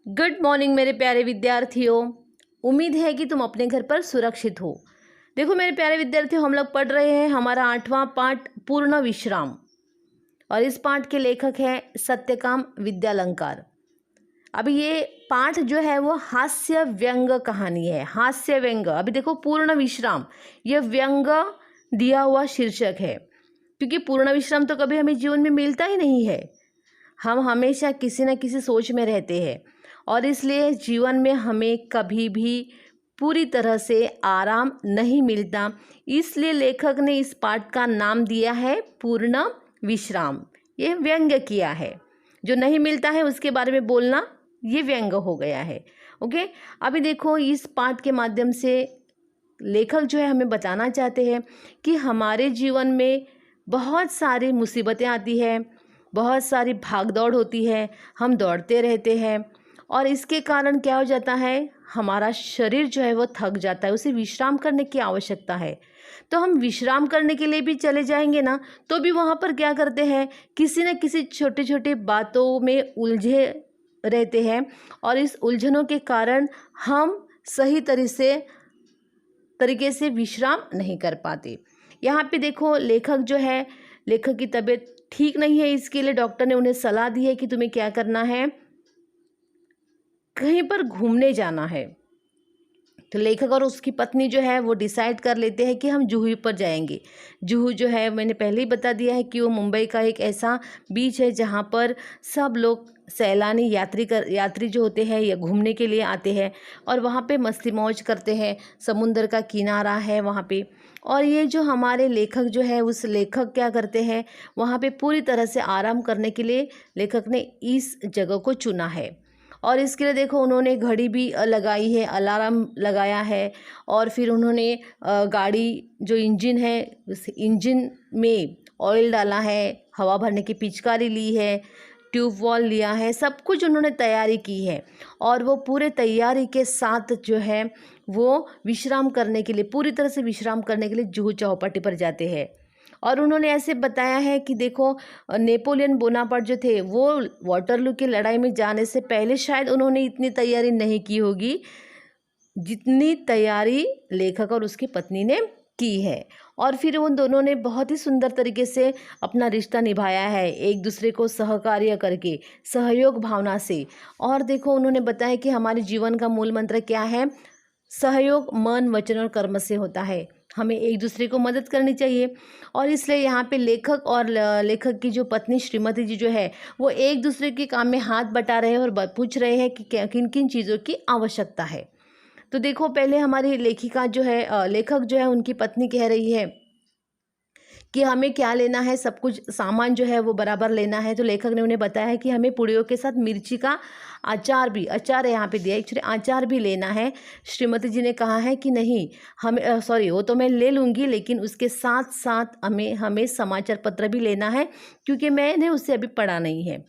Good morning मेरे प्यारे विद्यार्थियों। उम्मीद है कि तुम अपने घर पर सुरक्षित हो। देखो मेरे प्यारे विद्यार्थियों, हम लोग पढ़ रहे हैं हमारा 8वां पाठ पूर्ण विश्राम, और इस पाठ के लेखक हैं सत्यकाम विद्यालंकार। अभी ये पाठ जो है वो हास्य व्यंग कहानी है। हास्य व्यंग, अभी देखो पूर्ण विश्राम, ये व्यंग दिया हुआ शीर्षक है, क्योंकि पूर्ण विश्राम तो कभी हमें जीवन में मिलता ही नहीं है। हम हमेशा किसी न किसी सोच में रहते हैं, और इसलिए जीवन में हमें कभी भी पूरी तरह से आराम नहीं मिलता। इसलिए लेखक ने इस पाठ का नाम दिया है पूर्ण विश्राम। ये व्यंग्य किया है, जो नहीं मिलता है उसके बारे में बोलना, ये व्यंग हो गया है। ओके, अभी देखो इस पाठ के माध्यम से लेखक जो है हमें बताना चाहते हैं कि हमारे जीवन में बहुत सारी मुसीबतें आती हैं, बहुत सारी भागदौड़ होती है, हम दौड़ते रहते हैं, और इसके कारण क्या हो जाता है, हमारा शरीर जो है वो थक जाता है, उसे विश्राम करने की आवश्यकता है। तो हम विश्राम करने के लिए भी चले जाएंगे ना, तो भी वहाँ पर क्या करते हैं, किसी न किसी छोटे छोटे बातों में उलझे रहते हैं, और इस उलझनों के कारण हम सही तरीके से विश्राम नहीं कर पाते। यहाँ पे देखो लेखक जो है, लेखक की तबीयत ठीक नहीं है, इसके लिए डॉक्टर ने उन्हें सलाह दी है कि तुम्हें क्या करना है, कहीं पर घूमने जाना है। तो लेखक और उसकी पत्नी जो है वो डिसाइड कर लेते हैं कि हम जुहू पर जाएंगे। जुहू जो है मैंने पहले ही बता दिया है कि वो मुंबई का एक ऐसा बीच है जहाँ पर सब लोग सैलानी यात्री जो होते हैं या घूमने के लिए आते हैं, और वहाँ पे मस्ती मौज करते हैं। समुंदर का किनारा है वहाँ पे, और ये जो हमारे लेखक जो है, उस लेखक क्या करते हैं, वहाँ पे पूरी तरह से आराम करने के लिए लेखक ने इस जगह को चुना है। और इसके लिए देखो उन्होंने घड़ी भी लगाई है, अलार्म लगाया है, और फिर उन्होंने गाड़ी जो इंजन है उस इंजन में ऑयल डाला है, हवा भरने की पिचकारी ली है, ट्यूब वॉल लिया है, सब कुछ उन्होंने तैयारी की है। और वो पूरे तैयारी के साथ जो है वो विश्राम करने के लिए, पूरी तरह से विश्राम करने के लिए जुहू चौपाटी पर जाते हैं। और उन्होंने ऐसे बताया है कि देखो नेपोलियन बोनापार्ट जो थे वो वाटरलू की लड़ाई में जाने से पहले शायद उन्होंने इतनी तैयारी नहीं की होगी जितनी तैयारी लेखक और उसकी पत्नी ने की है। और फिर उन दोनों ने बहुत ही सुंदर तरीके से अपना रिश्ता निभाया है, एक दूसरे को सहकार्य करके, सहयोग भावना से। और देखो उन्होंने बताया कि हमारे जीवन का मूल मंत्र क्या है, सहयोग मन वचन और कर्म से होता है। हमें एक दूसरे को मदद करनी चाहिए। और इसलिए यहाँ पे लेखक और लेखक की जो पत्नी श्रीमती जी जो है वो एक दूसरे के काम में हाथ बटा रहे हैं और पूछ रहे हैं कि किन किन चीज़ों की आवश्यकता है। तो देखो पहले हमारी लेखिका जो है, लेखक जो है, उनकी पत्नी कह रही है कि हमें क्या लेना है, सब कुछ सामान जो है वो बराबर लेना है। तो लेखक ने उन्हें बताया है कि हमें पुड़ियों के साथ मिर्ची का अचार यहाँ पे दिया, एक्चुअली अचार भी लेना है। श्रीमती जी ने कहा है कि नहीं, हमें सॉरी वो तो मैं ले लूँगी, लेकिन उसके साथ साथ हमें समाचार पत्र भी लेना है, क्योंकि मैंने उसे अभी पढ़ा नहीं है।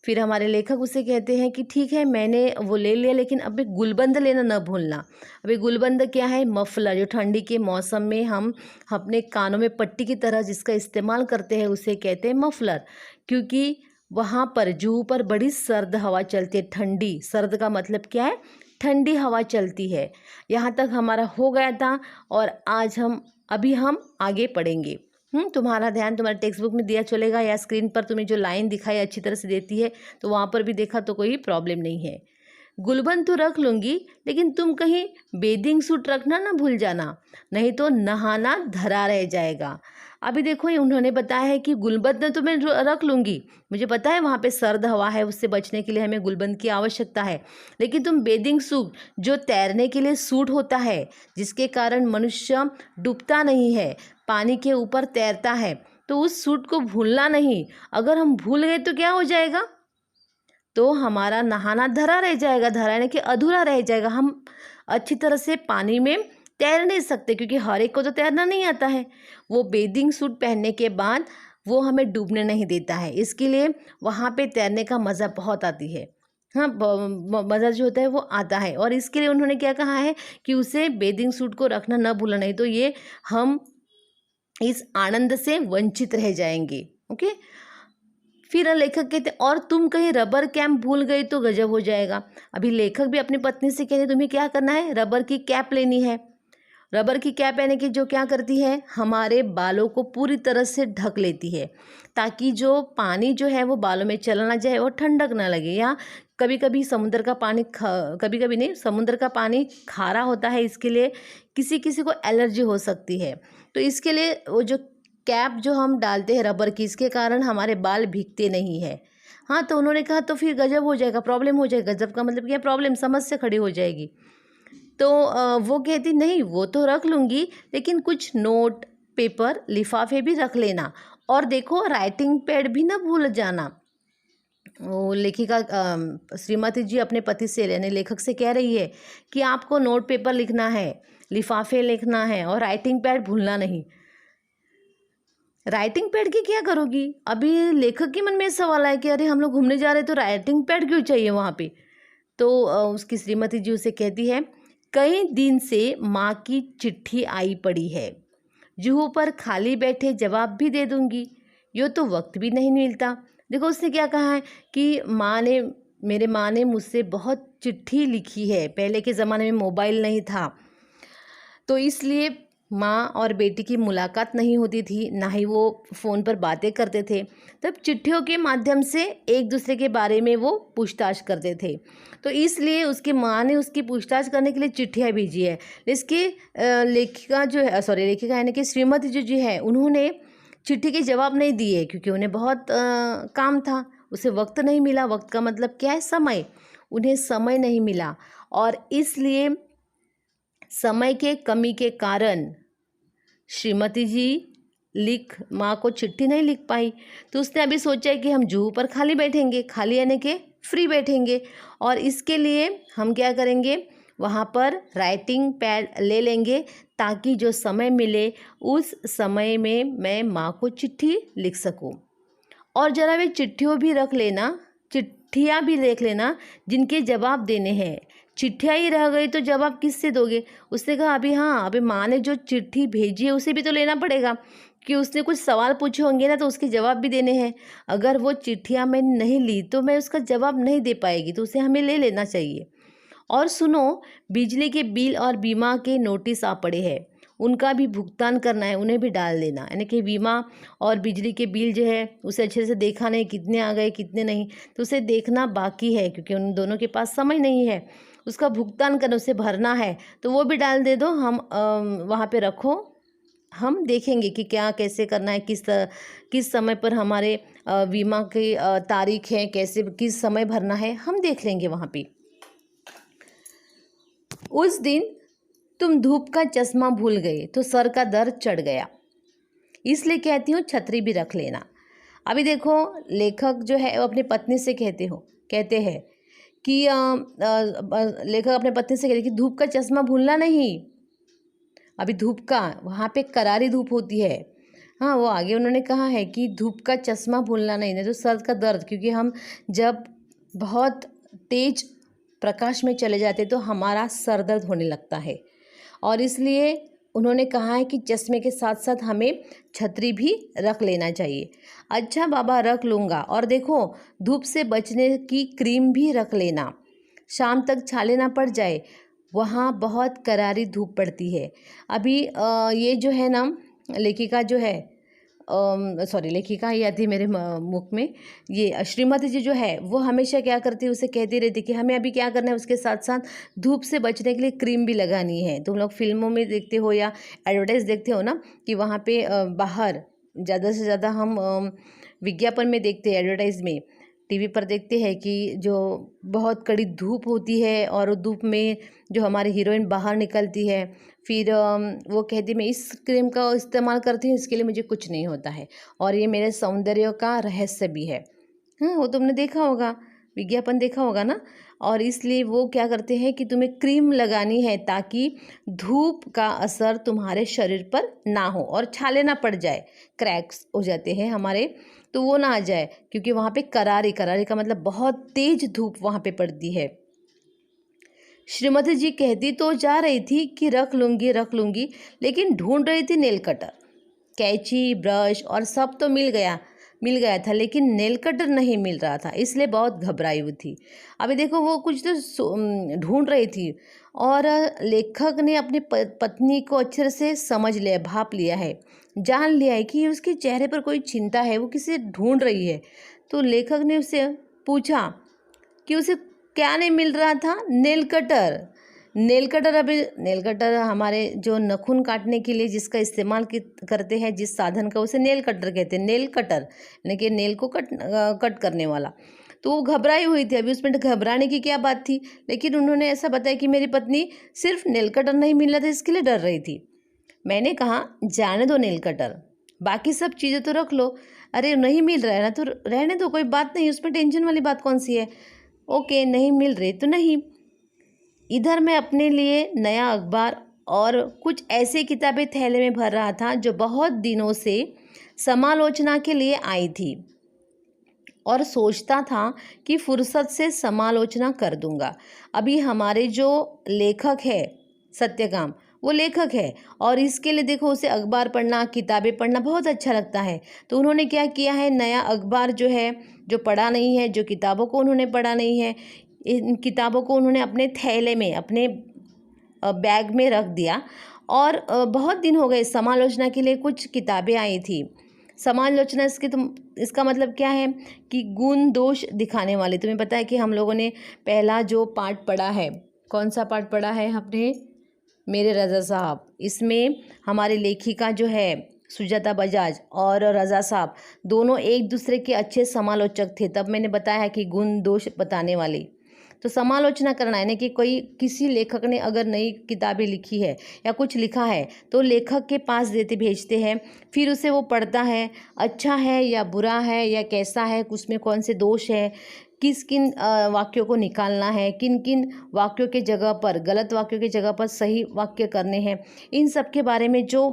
फिर हमारे लेखक उसे कहते हैं कि ठीक है मैंने वो ले लिया, लेकिन अभी गुलबंद लेना न भूलना। अभी गुलबंद क्या है, मफलर, जो ठंडी के मौसम में हम अपने कानों में पट्टी की तरह जिसका इस्तेमाल करते हैं उसे कहते हैं मफलर, क्योंकि वहाँ पर जुहू पर बड़ी सर्द हवा चलती है। ठंडी, सर्द का मतलब क्या है, ठंडी हवा चलती है। यहाँ तक हमारा हो गया था, और आज अभी हम आगे पढ़ेंगे। तुम्हारा ध्यान तुम्हारे टेक्स्ट बुक में दिया चलेगा, या स्क्रीन पर तुम्हें जो लाइन दिखाई अच्छी तरह से देती है तो वहाँ पर भी देखा तो कोई प्रॉब्लम नहीं है। गुलबंद तो रख लूँगी, लेकिन तुम कहीं बेदिंग सूट रखना ना भूल जाना, नहीं तो नहाना धरा रह जाएगा। अभी देखो ये उन्होंने बताया है कि गुलबंद तो मैं रख लूँगी, मुझे पता है वहाँ पे सर्द हवा है, उससे बचने के लिए हमें गुलबंद की आवश्यकता है, लेकिन तुम बेदिंग सूट, जो तैरने के लिए सूट होता है जिसके कारण मनुष्य डूबता नहीं है, पानी के ऊपर तैरता है, तो उस सूट को भूलना नहीं। अगर हम भूल गए तो क्या हो जाएगा, तो हमारा नहाना धरा रह जाएगा, धरा यानी कि अधूरा रह जाएगा। हम अच्छी तरह से पानी में तैर नहीं सकते, क्योंकि हर एक को तो तैरना नहीं आता है। वो बेदिंग सूट पहनने के बाद वो हमें डूबने नहीं देता है, इसके लिए वहाँ पे तैरने का मज़ा बहुत आती है। हाँ, मज़ा जो होता है वो आता है। और इसके लिए उन्होंने क्या कहा है कि उसे बेदिंग सूट को रखना न भूलना, नहीं तो ये हम इस आनंद से वंचित रह जाएंगे। ओके, फिर लेखक कहते और तुम कहीं रबर कैप भूल गई तो गजब हो जाएगा। अभी लेखक भी अपनी पत्नी से कहते तुम्हें क्या करना है, रबर की कैप लेनी है। रबर की कैप यानी कि जो क्या करती है, हमारे बालों को पूरी तरह से ढक लेती है, ताकि जो पानी जो है वो बालों में चला ना जाए और ठंडक ना लगे। या कभी कभी समुद्र का पानी कभी कभी नहीं, समुद्र का पानी खारा होता है, इसके लिए किसी किसी को एलर्जी हो सकती है। तो इसके लिए वो जो कैप जो हम डालते हैं रबर की, इसके कारण हमारे बाल भीगते नहीं है। हाँ, तो उन्होंने कहा तो फिर गजब हो जाएगा, प्रॉब्लम हो जाएगा। गजब का मतलब क्या, प्रॉब्लम, समस्या खड़ी हो जाएगी। तो वो कहती नहीं वो तो रख लूँगी, लेकिन कुछ नोट पेपर लिफाफे भी रख लेना, और देखो राइटिंग पैड भी ना भूल जाना। वो लेखिका श्रीमती जी अपने पति से यानी लेखक से कह रही है कि आपको नोट पेपर लिखना है, लिफाफे लिखना है, और राइटिंग पैड भूलना नहीं। राइटिंग पैड की क्या करोगी? अभी लेखक के मन में सवाल आया कि अरे हम लोग घूमने जा रहे हैं तो राइटिंग पैड क्यों चाहिए वहाँ पे? तो उसकी श्रीमती जी उसे कहती है कई दिन से माँ की चिट्ठी आई पड़ी है, जुहू पर खाली बैठे जवाब भी दे दूंगी, यो तो वक्त भी नहीं मिलता। देखो उसने क्या कहा है कि मेरे माँ ने मुझसे बहुत चिट्ठी लिखी है। पहले के ज़माने में मोबाइल नहीं था, तो इसलिए माँ और बेटी की मुलाकात नहीं होती थी, ना ही वो फ़ोन पर बातें करते थे। तब चिट्ठियों के माध्यम से एक दूसरे के बारे में वो पूछताछ करते थे, तो इसलिए उसकी माँ ने उसकी पूछताछ करने के लिए चिट्ठियाँ भेजी है। इसकी लेखिका यानी कि श्रीमती जी है, उन्होंने चिट्ठी के जवाब नहीं दिए क्योंकि उन्हें बहुत काम था, उसे वक्त नहीं मिला। वक्त का मतलब क्या है, समय। उन्हें समय नहीं मिला, और इसलिए समय के कमी के कारण श्रीमती जी माँ को चिट्ठी नहीं लिख पाई। तो उसने अभी सोचा है कि हम जुहू पर खाली बैठेंगे, खाली यानी कि फ्री बैठेंगे, और इसके लिए हम क्या करेंगे, वहाँ पर राइटिंग पैड ले लेंगे, ताकि जो समय मिले उस समय में मैं माँ को चिट्ठी लिख सकूँ। और ज़रा वे चिट्ठियों भी रख लेना, चिट्ठियाँ भी देख लेना जिनके जवाब देने हैं। चिट्ठियाँ ही रह गई तो जवाब किससे दोगे? उसने कहा अभी हाँ, अभी माँ ने जो चिट्ठी भेजी है उसे भी तो लेना पड़ेगा, कि उसने कुछ सवाल पूछे होंगे ना, तो उसके जवाब भी देने हैं। अगर वो चिट्ठियाँ मैंने नहीं ली तो मैं उसका जवाब नहीं दे पाएगी, तो उसे हमें ले लेना चाहिए। और सुनो, बिजली के बिल और बीमा के नोटिस आ पड़े हैं, उनका भी भुगतान करना है, उन्हें भी डाल देना। यानी कि बीमा और बिजली के बिल जो है उसे अच्छे से देखा नहीं, कितने आ गए कितने नहीं, तो उसे देखना बाकी है, क्योंकि उन दोनों के पास समय नहीं है। उसका भुगतान करना, उसे भरना है, तो वो भी डाल दे दो। हम वहाँ पे रखो, हम देखेंगे कि क्या कैसे करना है, किस समय पर हमारे बीमा की तारीख है, कैसे किस समय भरना है, हम देख लेंगे वहाँ पे। उस दिन तुम धूप का चश्मा भूल गए तो सर का दर्द चढ़ गया, इसलिए कहती हूँ छतरी भी रख लेना। अभी देखो लेखक जो है वो अपनी पत्नी से कहते हैं कि लेखक अपने पत्नी से कहते कि धूप का चश्मा भूलना नहीं। अभी धूप का, वहाँ पे करारी धूप होती है। हाँ, वो आगे उन्होंने कहा है कि धूप का चश्मा भूलना नहीं तो सर का दर्द, क्योंकि हम जब बहुत तेज प्रकाश में चले जाते तो हमारा सर दर्द होने लगता है, और इसलिए उन्होंने कहा है कि चश्मे के साथ साथ हमें छतरी भी रख लेना चाहिए। अच्छा बाबा, रख लूँगा। और देखो धूप से बचने की क्रीम भी रख लेना, शाम तक छाले ना पड़ जाए, वहाँ बहुत करारी धूप पड़ती है। अभी ये जो है ना लेखिका जो है लेखिका ही आती है मेरे मुख में, ये श्रीमती जी जो है वो हमेशा क्या करती है, उसे कहती रहती कि हमें अभी क्या करना है, उसके साथ साथ धूप से बचने के लिए क्रीम भी लगानी है। तुम लोग फिल्मों में देखते हो या एडवर्टाइज देखते हो ना, कि वहाँ पे बाहर ज़्यादा से ज़्यादा हम विज्ञापन में देखते हैं, एडवर्टाइज में, टीवी पर देखते हैं कि जो बहुत कड़ी धूप होती है और धूप में जो हमारी हीरोइन बाहर निकलती है, फिर वो कहती मैं इस क्रीम का इस्तेमाल करती हूँ, इसके लिए मुझे कुछ नहीं होता है, और ये मेरे सौंदर्य का रहस्य भी है। हाँ, वो तुमने देखा होगा, विज्ञापन देखा होगा ना। और इसलिए वो क्या करते हैं कि तुम्हें क्रीम लगानी है, ताकि धूप का असर तुम्हारे शरीर पर ना हो और छाले ना पड़ जाए, क्रैक्स हो जाते हैं हमारे, तो वो ना आ जाए, क्योंकि वहाँ पे करारी का मतलब बहुत तेज धूप वहाँ पे पड़ती है। श्रीमती जी कहती तो जा रही थी कि रख लूँगी, लेकिन ढूंढ रही थी नेल कटर, कैंची, ब्रश और सब तो मिल गया, मिल गया था, लेकिन नेल कटर नहीं मिल रहा था, इसलिए बहुत घबराई हुई थी। अभी देखो वो कुछ तो ढूंढ रही थी, और लेखक ने अपनी पत्नी को अच्छे से समझ लिया, भाप लिया है, जान लिया है कि उसके चेहरे पर कोई चिंता है, वो किसे ढूंढ रही है। तो लेखक ने उससे पूछा कि उसे क्या नहीं मिल रहा था? Nail cutter. नेल कटर, अभी नेल कटर हमारे जो नाखून काटने के लिए जिसका इस्तेमाल करते हैं, जिस साधन का, उसे नेल कटर कहते हैं। नेल कटर यानी कि नेल को कट करने वाला। तो वो घबराई हुई थी, अभी उसमें घबराने की क्या बात थी, लेकिन उन्होंने ऐसा बताया कि मेरी पत्नी सिर्फ नेल कटर नहीं मिल रहा था, इसके लिए डर रही थी। मैंने कहा जाने दो नेल कटर, बाकी सब चीज़ें तो रख लो। अरे नहीं मिल रहा है ना तो रहने दो, कोई बात नहीं, उसमें टेंशन वाली बात कौन सी है। ओके, नहीं मिल रही तो नहीं। इधर मैं अपने लिए नया अखबार और कुछ ऐसे किताबें थैले में भर रहा था जो बहुत दिनों से समालोचना के लिए आई थी, और सोचता था कि फुर्सत से समालोचना कर दूंगा। अभी हमारे जो लेखक है सत्यकाम, वो लेखक है, और इसके लिए देखो उसे अखबार पढ़ना, किताबें पढ़ना बहुत अच्छा लगता है। तो उन्होंने क्या किया है, नया अखबार जो है, जो पढ़ा नहीं है, जो किताबों को उन्होंने पढ़ा नहीं है, इन किताबों को उन्होंने अपने थैले में, अपने बैग में रख दिया। और बहुत दिन हो गए, समालोचना के लिए कुछ किताबें आई थी। समालोचना इसका मतलब क्या है कि गुण दोष दिखाने वाले। तुम्हें पता है कि हम लोगों ने पहला जो पाठ पढ़ा है, कौन सा पाठ पढ़ा है हमने? मेरे रज़ा साहब। इसमें हमारे लेखिका जो है सुजाता बजाज और रज़ा साहब दोनों एक दूसरे के अच्छे समालोचक थे। तब मैंने बताया है कि गुण दोष बताने वाली। तो समालोचना करना यानी कि कोई किसी लेखक ने अगर नई किताबें लिखी है या कुछ लिखा है तो लेखक के पास भेजते हैं, फिर उसे वो पढ़ता है, अच्छा है या बुरा है या कैसा है, उसमें कौन से दोष है, किस किन वाक्यों को निकालना है, किन किन वाक्यों के जगह पर, गलत वाक्यों के जगह पर सही वाक्य करने हैं, इन सब के बारे में जो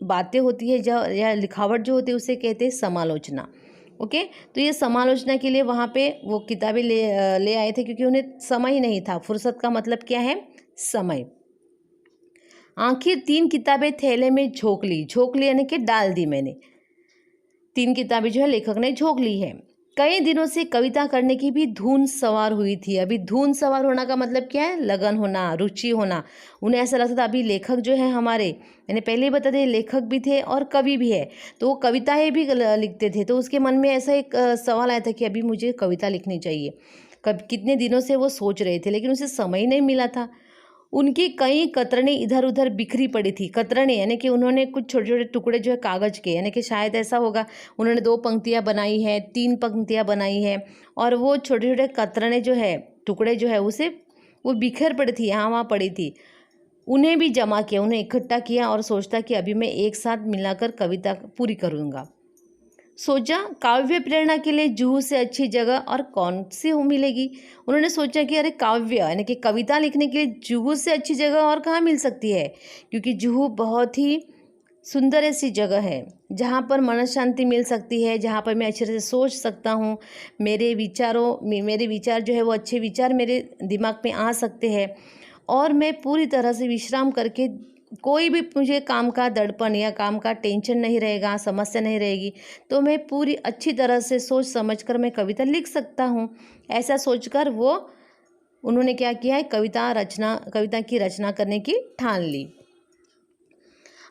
बातें होती है जो या लिखावट जो होती है उसे कहते हैं समालोचना। ओके, तो ये समालोचना के लिए वहाँ पे वो किताबें ले आए थे, क्योंकि उन्हें समय ही नहीं था। फुर्सत का मतलब क्या है? समय। आखिर 3 किताबें थैले में झोंक ली यानी कि डाल दी मैंने। 3 किताबें जो है लेखक ने झोंक ली है। कई दिनों से कविता करने की भी धुन सवार हुई थी। अभी धुन सवार होना का मतलब क्या है? लगन होना, रुचि होना। उन्हें ऐसा लगता था अभी लेखक जो है हमारे, मैंने पहले ही बता दिया, लेखक भी थे और कवि भी है, तो वो कविताएं भी लिखते थे। तो उसके मन में ऐसा एक सवाल आया था कि अभी मुझे कविता लिखनी चाहिए। कितने दिनों से वो सोच रहे थे, लेकिन उसे समय ही नहीं मिला था। उनकी कई कतरनी इधर उधर बिखरी पड़ी थी। कतरनी यानी कि उन्होंने कुछ छोटे छोटे टुकड़े जो है कागज़ के, यानी कि शायद ऐसा होगा उन्होंने 2 पंक्तियाँ बनाई है, 3 पंक्तियाँ बनाई है, और वो छोटे छोटे कतरने जो है, टुकड़े जो है, उसे वो बिखर पड़ी थी, यहाँ वहाँ पड़ी थी। उन्हें भी जमा किया, उन्हें इकट्ठा किया और सोचता कि अभी मैं एक साथ मिलाकर कविता पूरी करूँगा। सोचा काव्य प्रेरणा के लिए जुहू से अच्छी जगह और कौन सी हो मिलेगी। उन्होंने सोचा कि अरे काव्य यानी कि कविता लिखने के लिए जुहू से अच्छी जगह और कहाँ मिल सकती है, क्योंकि जुहू बहुत ही सुंदर ऐसी जगह है जहाँ पर मन शांति मिल सकती है, जहाँ पर मैं अच्छे से सोच सकता हूँ। मेरे विचार जो है वो अच्छे विचार मेरे दिमाग में आ सकते हैं, और मैं पूरी तरह से विश्राम करके, कोई भी मुझे काम का दड़पण या काम का टेंशन नहीं रहेगा, समस्या नहीं रहेगी, तो मैं पूरी अच्छी तरह से सोच समझकर मैं कविता लिख सकता हूँ। ऐसा सोचकर उन्होंने क्या किया है, कविता की रचना करने की ठान ली।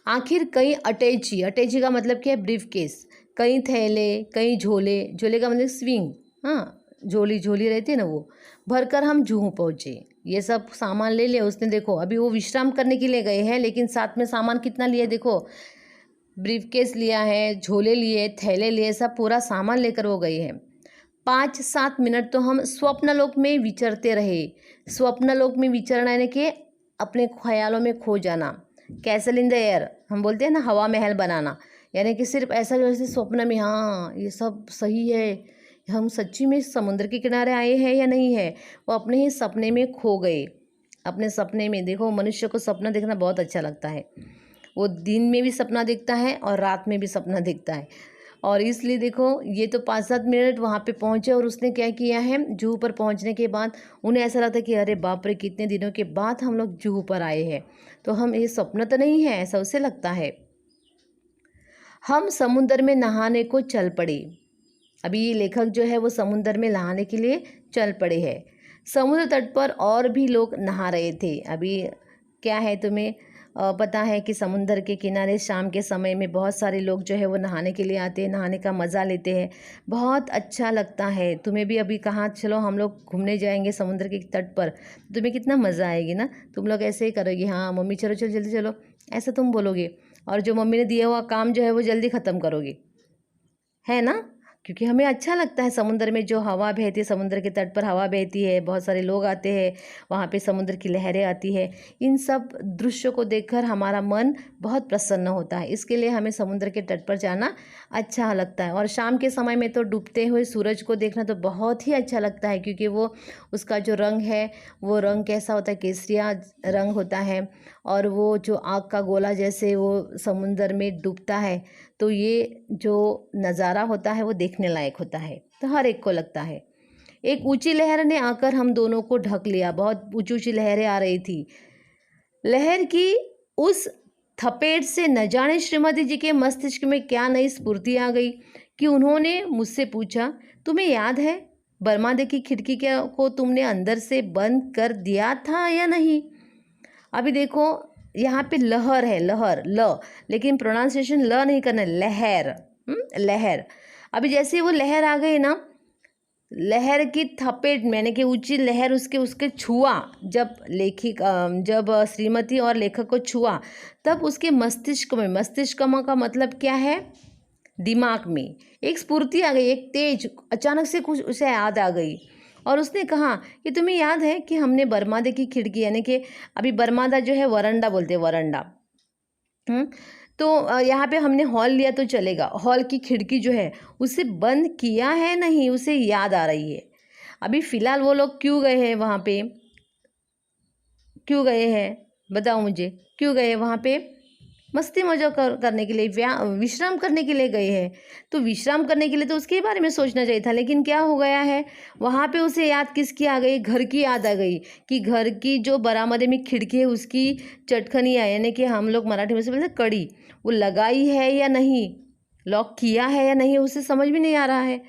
आखिर कई अटैची का मतलब क्या है? ब्रीफकेस। कई थैले, कई झोले का मतलब स्विंग, हाँ, झोली रहती है ना, वो भरकर हम जुहू पहुँचे। ये सब सामान ले लिया उसने। देखो अभी वो विश्राम करने के लिए गए हैं, लेकिन साथ में सामान कितना लिया देखो, ब्रीफकेस लिया है, झोले लिए, थैले लिए, सब पूरा सामान लेकर वो गए हैं। 5-7 मिनट तो हम स्वप्नलोक में विचरते रहे। स्वप्नलोक में विचरना यानी कि अपने ख्यालों में खो जाना। कैसल इन द एयर हम बोलते हैं ना, हवा महल बनाना, यानी कि सिर्फ ऐसा जैसे स्वप्न में, हाँ ये सब सही है, हम सच्ची में समुद्र के किनारे आए हैं या नहीं है। वो अपने ही सपने में खो गए। अपने सपने में देखो, मनुष्य को सपना देखना बहुत अच्छा लगता है। वो दिन में भी सपना देखता है और रात में भी सपना देखता है, और इसलिए देखो ये तो 5-7 मिनट वहाँ पे पहुँचे, और उसने क्या किया है, जुहू पर पहुँचने के बाद उन्हें ऐसा लगता है कि अरे बाप रे, कितने दिनों के बाद हम लोग जुहू पर आए हैं, तो हम ये सपना तो नहीं है, ऐसा उसे लगता है। हम समुद्र में नहाने को चल पड़े। अभी ये लेखक जो है वो समुद्र में नहाने के लिए चल पड़े हैं। समुद्र तट पर और भी लोग नहा रहे थे। अभी क्या है, तुम्हें पता है कि समुद्र के किनारे शाम के समय में बहुत सारे लोग जो है वो नहाने के लिए आते हैं, नहाने का मज़ा लेते हैं, बहुत अच्छा लगता है। तुम्हें भी अभी कहाँ चलो हम लोग घूमने जाएंगे समुद्र के तट पर, तुम्हें कितना मज़ा आएगी ना। तुम लोग ऐसे ही करोगे, हाँ मम्मी चलो चलो जल्दी चलो, ऐसा तुम बोलोगे, और जो मम्मी ने दिया हुआ काम जो है वो जल्दी ख़त्म करोगे, है ना। क्योंकि हमें अच्छा लगता है समुद्र में जो हवा बहती है, समुद्र के तट पर हवा बहती है, बहुत सारे लोग आते हैं, वहाँ पे समुद्र की लहरें आती है। इन सब दृश्यों को देखकर हमारा मन बहुत प्रसन्न होता है। इसके लिए हमें समुद्र के तट पर जाना अच्छा लगता है। और शाम के समय में तो डूबते हुए सूरज को देखना तो बहुत ही अच्छा लगता है, क्योंकि वो उसका जो रंग है वो रंग कैसा होता है, केसरिया रंग होता है, और वो जो आग का गोला जैसे वो समुद्र में डूबता है, तो ये जो नज़ारा होता है वो देखने लायक होता है, तो हर एक को लगता है। एक ऊंची लहर ने आकर हम दोनों को ढक लिया। बहुत ऊंची ऊंची लहरें आ रही थी। लहर की उस थपेट से न जाने श्रीमती जी के मस्तिष्क में क्या नई स्फूर्ति आ गई कि उन्होंने मुझसे पूछा, तुम्हें याद है बरमादे की खिड़की को तुमने अंदर से बंद कर दिया था या नहीं? अभी देखो यहाँ पे लहर है, लहर ल, लेकिन प्रोनाउंसिएशन ल नहीं करना, लहर, लहर। अभी जैसे वो लहर आ गई ना, लहर की थपेट मैंने कि ऊंची लहर उसके छुआ, जब श्रीमती और लेखक को छुआ, तब उसके मस्तिष्क में, मस्तिष्क का मतलब क्या है, दिमाग में एक स्फूर्ति आ गई, एक तेज, अचानक से कुछ उसे याद आ गई। और उसने कहा कि तुम्हें याद है कि हमने बरमादे की खिड़की, यानी कि अभी बरमादा जो है वरंडा बोलते हैं, वरंडा, तो यहाँ पे हमने हॉल लिया तो चलेगा, हॉल की खिड़की जो है उसे बंद किया है नहीं, उसे याद आ रही है। अभी फ़िलहाल वो लोग क्यों गए हैं वहाँ पे, क्यों गए हैं बताओ मुझे, क्यों गए वहाँ पे? मस्ती मजा करने के लिए, विश्राम करने के लिए गए हैं। तो विश्राम करने के लिए तो उसके बारे में सोचना चाहिए था, लेकिन क्या हो गया है, वहाँ पे उसे याद किसकी आ गई, घर की याद आ गई, कि घर की जो बरामदे में खिड़की है उसकी चटखनी है, यानी कि हम लोग मराठी में से बोलते कड़ी, वो लगाई है या नहीं, लॉक किया है या नहीं, उसे समझ में नहीं आ रहा है।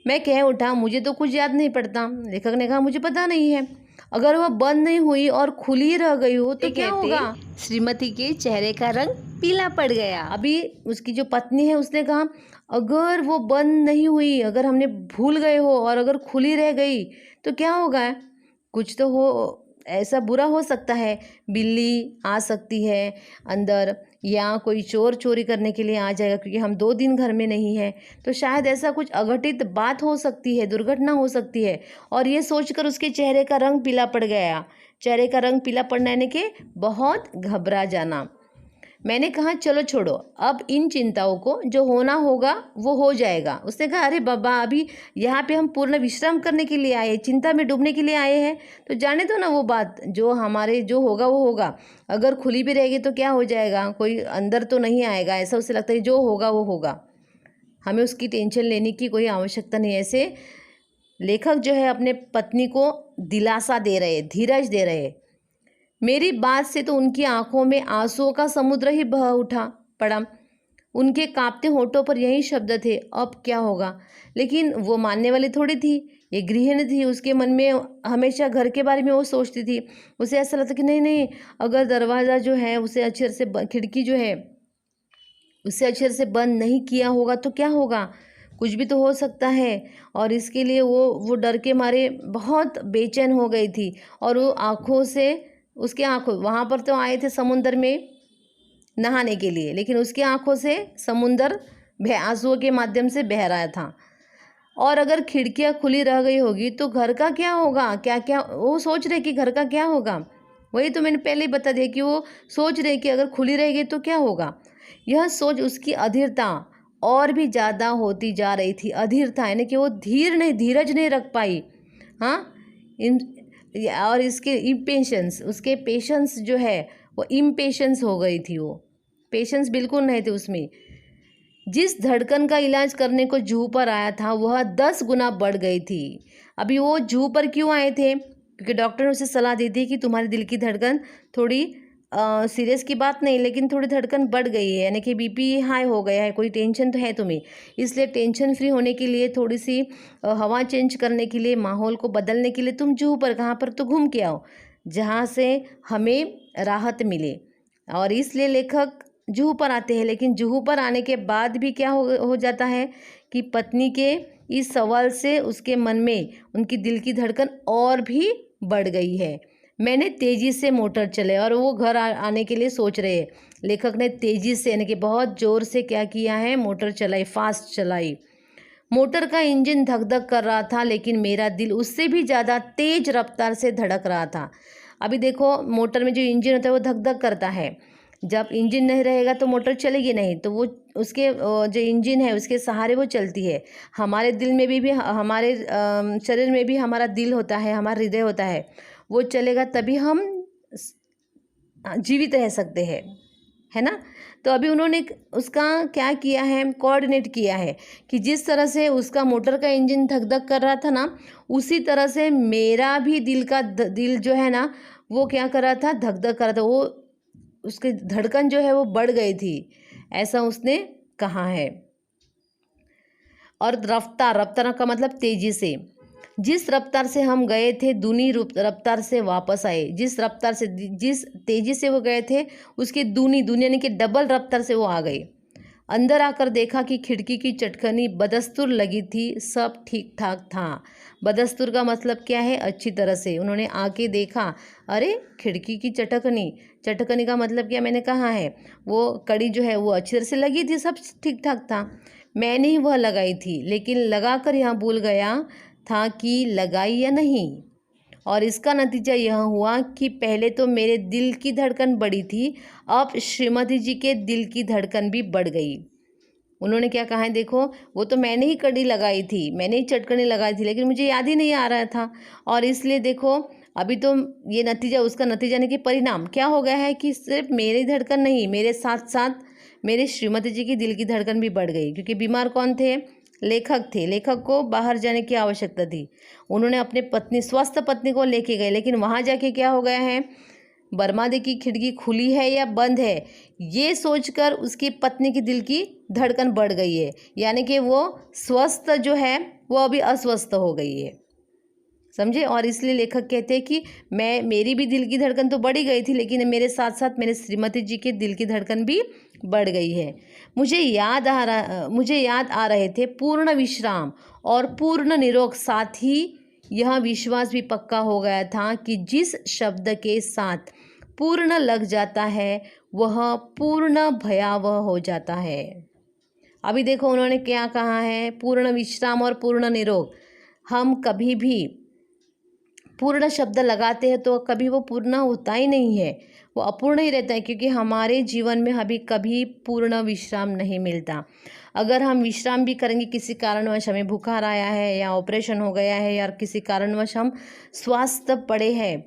मैं कह उठा, मुझे तो कुछ याद नहीं पड़ता। लेखक ने कहा, मुझे पता नहीं है। अगर वह बंद नहीं हुई और खुली रह गई हो तो क्या होगा? श्रीमती के चेहरे का रंग पीला पड़ गया। अभी उसकी जो पत्नी है उसने कहा, अगर वो बंद नहीं हुई, अगर हमने भूल गए हो और अगर खुली रह गई तो क्या होगा? कुछ तो हो, ऐसा बुरा हो सकता है, बिल्ली आ सकती है अंदर, या कोई चोर चोरी करने के लिए आ जाएगा, क्योंकि हम 2 दिन घर में नहीं हैं, तो शायद ऐसा कुछ अघटित बात हो सकती है, दुर्घटना हो सकती है। और ये सोचकर उसके चेहरे का रंग पीला पड़ गया। चेहरे का रंग पीला पड़ना यानी कि बहुत घबरा जाना। मैंने कहा, चलो छोड़ो, अब इन चिंताओं को, जो होना होगा वो हो जाएगा। उसने कहा, अरे बाबा, अभी यहाँ पे हम पूर्ण विश्राम करने के लिए आए, चिंता में डूबने के लिए आए हैं, तो जाने दो ना वो बात, जो हमारे जो होगा वो होगा। अगर खुली भी रहेगी तो क्या हो जाएगा, कोई अंदर तो नहीं आएगा, ऐसा उसे लगता है, जो होगा वो होगा, हमें उसकी टेंशन लेने की कोई आवश्यकता नहीं है। ऐसे लेखक जो है अपने पत्नी को दिलासा दे रहे, धीरज दे रहे। मेरी बात से तो उनकी आंखों में आंसुओं का समुद्र ही बह उठा पड़ा। उनके कांपते होठों पर यही शब्द थे, अब क्या होगा। लेकिन वो मानने वाली थोड़ी थी, ये गृहिणी थी, उसके मन में हमेशा घर के बारे में वो सोचती थी। उसे ऐसा लगता कि नहीं नहीं, अगर दरवाज़ा जो है उसे अच्छे से, खिड़की जो है उसे अच्छे से बंद नहीं किया होगा तो क्या होगा, कुछ भी तो हो सकता है। और इसके लिए वो डर के मारे बहुत बेचैन हो गई थी। और वो आँखों से, उसके आँखों, वहाँ पर तो आए थे समुंदर में नहाने के लिए, लेकिन उसकी आँखों से समुंदर आंसुओं के माध्यम से बह रहा था। और अगर खिड़कियाँ खुली रह गई होगी तो घर का क्या होगा, क्या क्या वो सोच रहे कि घर का क्या होगा। वही तो मैंने पहले ही बता दिया कि वो सोच रहे कि अगर खुली रहेगी तो क्या होगा। यह सोच उसकी अधीरता और भी ज़्यादा होती जा रही थी। अधीरता यानी कि वो धीरज नहीं रख पाई। हाँ, और इसके इम्पेशंस, उसके पेशेंस जो है वो इम्पेशंस हो गई थी, वो पेशेंस बिल्कुल नहीं थे उसमें। जिस धड़कन का इलाज करने को जूह पर आया था वह 10 गुना बढ़ गई थी। अभी वो जूह पर क्यों आए थे? क्योंकि डॉक्टर ने उसे सलाह दी थी कि तुम्हारे दिल की धड़कन थोड़ी सीरियस की बात नहीं, लेकिन थोड़ी धड़कन बढ़ गई है, यानी कि बीपी हाई हो गया है, कोई टेंशन तो है तुम्हें। इसलिए टेंशन फ्री होने के लिए, थोड़ी सी हवा चेंज करने के लिए, माहौल को बदलने के लिए तुम जुहू पर, कहाँ पर, तो घूम के आओ जहाँ से हमें राहत मिले। और इसलिए लेखक जुहू पर आते हैं। लेकिन जुहू पर आने के बाद भी क्या हो जाता है कि पत्नी के इस सवाल से उसके मन में उनकी दिल की धड़कन और भी बढ़ गई है। मैंने तेज़ी से मोटर चले और वो घर आने के लिए सोच रहे हैं। लेखक ने तेज़ी से, यानी कि बहुत ज़ोर से क्या किया है, मोटर चलाई, फास्ट चलाई। मोटर का इंजन धक धक कर रहा था, लेकिन मेरा दिल उससे भी ज़्यादा तेज़ रफ्तार से धड़क रहा था। अभी देखो, मोटर में जो इंजन होता है वो धक धक करता है। जब इंजन नहीं रहेगा तो मोटर चलेगी नहीं, तो वो उसके जो इंजन है उसके सहारे वो चलती है। हमारे दिल में भी हमारे शरीर में भी हमारा दिल होता है, हमारा हृदय होता है, वो चलेगा तभी हम जीवित रह सकते हैं, है ना। तो अभी उन्होंने उसका क्या किया है, कोऑर्डिनेट किया है कि जिस तरह से उसका मोटर का इंजन धक धक कर रहा था ना, उसी तरह से मेरा भी दिल जो है ना, वो क्या कर रहा था, धक धक कर रहा था। वो उसकी धड़कन जो है वो बढ़ गई थी, ऐसा उसने कहा है। और रफ्तार का मतलब तेजी से, जिस रफ्तार से हम गए थे दूनी रफ्तार से वापस आए। जिस तेजी से वो गए थे उसके दूनी यानी कि डबल रफ्तार से वो आ गए। अंदर आकर देखा कि खिड़की की चटकनी बदस्तूर लगी थी, सब ठीक ठाक था। बदस्तूर का मतलब क्या है, अच्छी तरह से। उन्होंने आके देखा, अरे खिड़की की चटकनी का मतलब क्या, मैंने कहा है वो कड़ी जो है वो अच्छी तरह से लगी थी, सब ठीक ठाक था। मैंने ही वह लगाई थी, लेकिन लगाकर यहाँ भूल गया था कि लगाई या नहीं। और इसका नतीजा यह हुआ कि पहले तो मेरे दिल की धड़कन बढ़ी थी, अब श्रीमती जी के दिल की धड़कन भी बढ़ गई। उन्होंने क्या कहा है, देखो, वो तो मैंने ही कड़ी लगाई थी, मैंने ही चटकनी लगाई थी, लेकिन मुझे याद ही नहीं आ रहा था। और इसलिए देखो, अभी तो ये नतीजा, उसका नतीजा यानी कि परिणाम क्या हो गया है कि सिर्फ मेरी धड़कन नहीं, मेरे साथ साथ मेरे श्रीमती जी की दिल की धड़कन भी बढ़ गई। क्योंकि बीमार कौन थे, लेखक थे। लेखक को बाहर जाने की आवश्यकता थी। उन्होंने अपने स्वस्थ पत्नी को लेके गए, लेकिन वहाँ जाके क्या हो गया है, बरमादे की खिड़की खुली है या बंद है, ये सोचकर उसकी पत्नी की दिल की धड़कन बढ़ गई है। यानी कि वो स्वस्थ जो है वो अभी अस्वस्थ हो गई है, समझे। और इसलिए लेखक कहते हैं कि मेरी भी दिल की धड़कन तो बढ़ी गई थी, लेकिन मेरे साथ साथ मेरे श्रीमती जी के दिल की धड़कन भी बढ़ गई है। मुझे याद आ रहे थे पूर्ण विश्राम और पूर्ण निरोग, साथ ही यह विश्वास भी पक्का हो गया था कि जिस शब्द के साथ पूर्ण लग जाता है वह पूर्ण भयावह हो जाता है। अभी देखो उन्होंने क्या कहा है, पूर्ण विश्राम और पूर्ण निरोग। हम कभी भी पूर्ण शब्द लगाते हैं तो कभी वो पूर्ण होता ही नहीं है, वो अपूर्ण ही रहता है, क्योंकि हमारे जीवन में अभी कभी पूर्ण विश्राम नहीं मिलता। अगर हम विश्राम भी करेंगे, किसी कारणवश हमें बुखार आया है या ऑपरेशन हो गया है या किसी कारणवश हम स्वस्थ पड़े हैं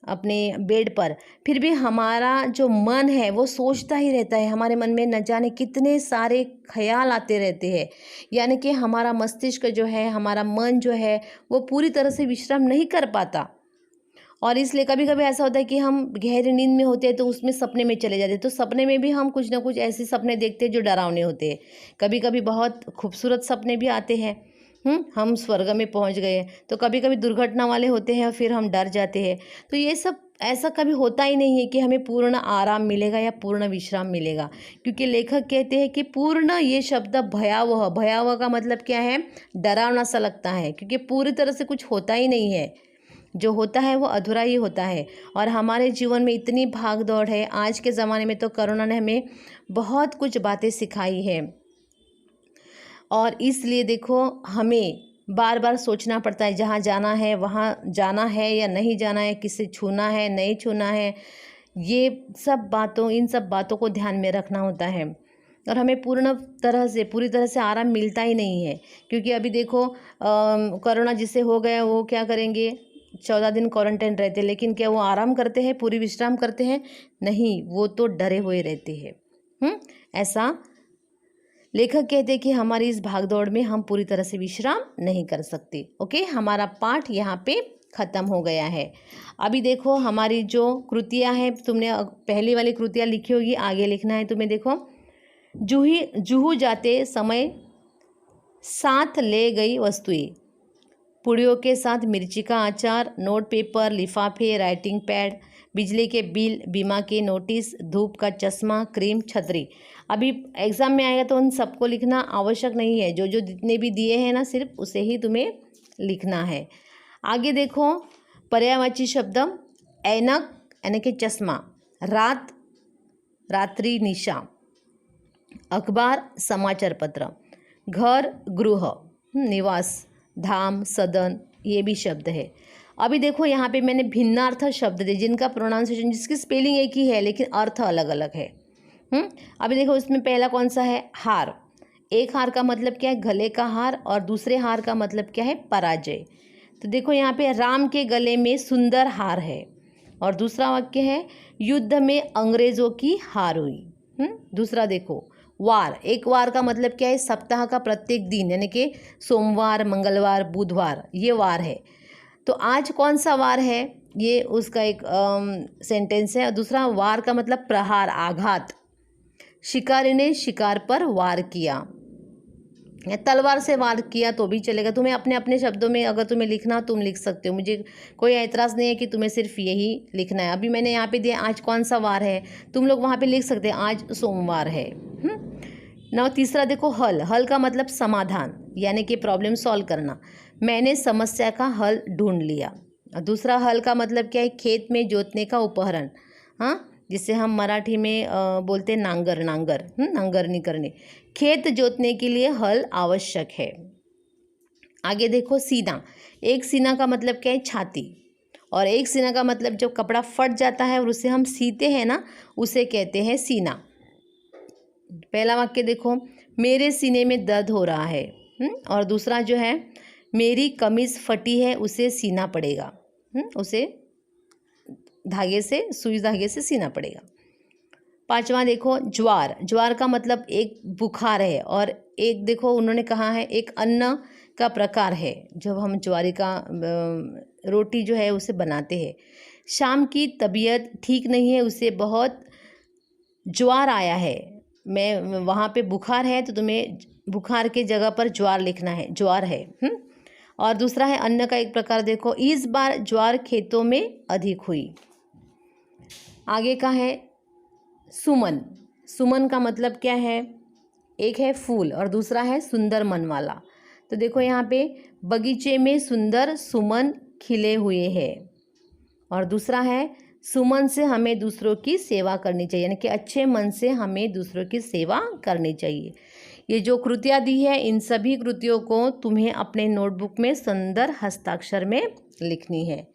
अपने बेड पर, फिर भी हमारा जो मन है वो सोचता ही रहता है। हमारे मन में न जाने कितने सारे ख्याल आते रहते हैं, यानी कि हमारा मस्तिष्क जो है, हमारा मन जो है वो पूरी तरह से विश्राम नहीं कर पाता। और इसलिए कभी कभी ऐसा होता है कि हम गहरी नींद में होते हैं तो उसमें सपने में चले जाते हैं, तो सपने में भी हम कुछ ना कुछ ऐसे सपने देखते हैं जो डरावने होते हैं। कभी कभी बहुत खूबसूरत सपने भी आते हैं, हम स्वर्ग में पहुंच गए। तो कभी कभी दुर्घटना वाले होते हैं और फिर हम डर जाते हैं। तो ये सब ऐसा कभी होता ही नहीं है कि हमें पूर्ण आराम मिलेगा या पूर्ण विश्राम मिलेगा, क्योंकि लेखक कहते हैं कि पूर्ण, ये शब्द भयावह का मतलब क्या है, डरावना सा लगता है, क्योंकि पूरी तरह से कुछ होता ही नहीं है। जो होता है वो अधूरा ही होता है। और हमारे जीवन में इतनी भाग दौड़ है, आज के ज़माने में तो कोरोना ने हमें बहुत कुछ बातें सिखाई है। और इसलिए देखो, हमें बार बार सोचना पड़ता है, जहाँ जाना है वहाँ जाना है या नहीं जाना है, किसे छूना है नहीं छूना है, ये इन सब बातों को ध्यान में रखना होता है। और हमें पूरी तरह से आराम मिलता ही नहीं है, क्योंकि अभी देखो कोरोना जिसे हो गया वो क्या करेंगे, 14 दिन क्वारंटाइन रहते, लेकिन क्या वो आराम करते हैं, पूरी विश्राम करते हैं? नहीं, वो तो डरे हुए रहते हैं। ऐसा लेखक कहते हैं कि हमारी इस भागदौड़ में हम पूरी तरह से विश्राम नहीं कर सकते। ओके, हमारा पाठ यहाँ पे ख़त्म हो गया है। अभी देखो हमारी जो कृतियाँ हैं, तुमने पहली वाली कृतियाँ लिखी होगी, आगे लिखना है तुम्हें। देखो, जूहू जाते समय साथ ले गई वस्तुएं, पुड़ियों के साथ मिर्ची का अचार, नोट पेपर, लिफाफे, राइटिंग पैड, बिजली के बिल, बीमा के नोटिस, धूप का चश्मा, क्रीम, छतरी। अभी एग्ज़ाम में आएगा तो उन सबको लिखना आवश्यक नहीं है, जो जो जितने भी दिए हैं ना, सिर्फ उसे ही तुम्हें लिखना है। आगे देखो, पर्यायवाची शब्द, ऐनक यानी कि चश्मा, रात रात्रि निशा, अखबार समाचार पत्र, घर गृह निवास, धाम सदन, ये भी शब्द है। अभी देखो यहाँ पे मैंने भिन्नार्थ शब्द दिए जिनका प्रोनाउंसिएशन, जिसकी स्पेलिंग एक ही है लेकिन अर्थ अलग अलग है। अभी देखो इसमें पहला कौन सा है, हार। एक हार का मतलब क्या है, गले का हार, और दूसरे हार का मतलब क्या है, पराजय। तो देखो यहाँ पे राम के गले में सुंदर हार है, और दूसरा वाक्य है युद्ध में अंग्रेजों की हार हुई। दूसरा देखो, वार। एक वार का मतलब क्या है, सप्ताह का प्रत्येक दिन, यानी कि सोमवार, मंगलवार, बुधवार, ये वार है। तो आज कौन सा वार है, ये उसका एक सेंटेंस है। और दूसरा, वार का मतलब प्रहार, आघात। शिकारी ने शिकार पर वार किया, तलवार से वार किया तो भी चलेगा। तुम्हें अपने अपने शब्दों में अगर तुम्हें लिखना तुम लिख सकते हो, मुझे कोई ऐतराज़ नहीं है कि तुम्हें सिर्फ यही लिखना है। अभी मैंने यहाँ पे दिया आज कौन सा वार है, तुम लोग वहाँ पे लिख सकते हैं आज सोमवार है। ना तीसरा देखो, हल। हल का मतलब समाधान, यानी कि प्रॉब्लम सॉल्व करना। मैंने समस्या का हल ढूंढ लिया। दूसरा, हल का मतलब क्या है, खेत में जोतने का उपकरण, हाँ, जिसे हम मराठी में बोलते हैं नांगर। नांगरनी करने, खेत जोतने के लिए हल आवश्यक है। आगे देखो, सीना। एक सीना का मतलब क्या है, छाती। और एक सीना का मतलब जब कपड़ा फट जाता है और उसे हम सीते हैं ना, उसे कहते हैं सीना। पहला वाक्य देखो, मेरे सीने में दर्द हो रहा है। और दूसरा जो है, मेरी कमीज़ फटी है, उसे सीना पड़ेगा। उसे धागे से, सुई धागे से सीना पड़ेगा। पांचवा देखो, ज्वार। ज्वार का मतलब एक बुखार है, और एक देखो उन्होंने कहा है एक अन्न का प्रकार है, जब हम ज्वारी का रोटी जो है उसे बनाते हैं। शाम की तबीयत ठीक नहीं है, उसे बहुत ज्वार आया है। मैं वहाँ पे बुखार है, तो तुम्हें बुखार के जगह पर ज्वार लिखना है, ज्वार है। और दूसरा है अन्न का एक प्रकार, देखो इस बार ज्वार खेतों में अधिक हुई। आगे का है सुमन। सुमन का मतलब क्या है, एक है फूल और दूसरा है सुंदर मन वाला। तो देखो यहाँ पे, बगीचे में सुंदर सुमन खिले हुए हैं। और दूसरा है, सुमन से हमें दूसरों की सेवा करनी चाहिए, यानी कि अच्छे मन से हमें दूसरों की सेवा करनी चाहिए। ये जो कृतियाँ दी है, इन सभी कृतियों को तुम्हें अपने नोटबुक में सुंदर हस्ताक्षर में लिखनी है।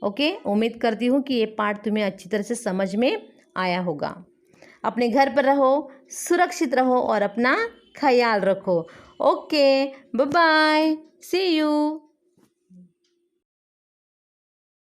ओके, उम्मीद करती हूँ कि ये पाठ तुम्हें अच्छी तरह से समझ में आया होगा। अपने घर पर रहो, सुरक्षित रहो और अपना ख्याल रखो। Okay, bye bye, see you.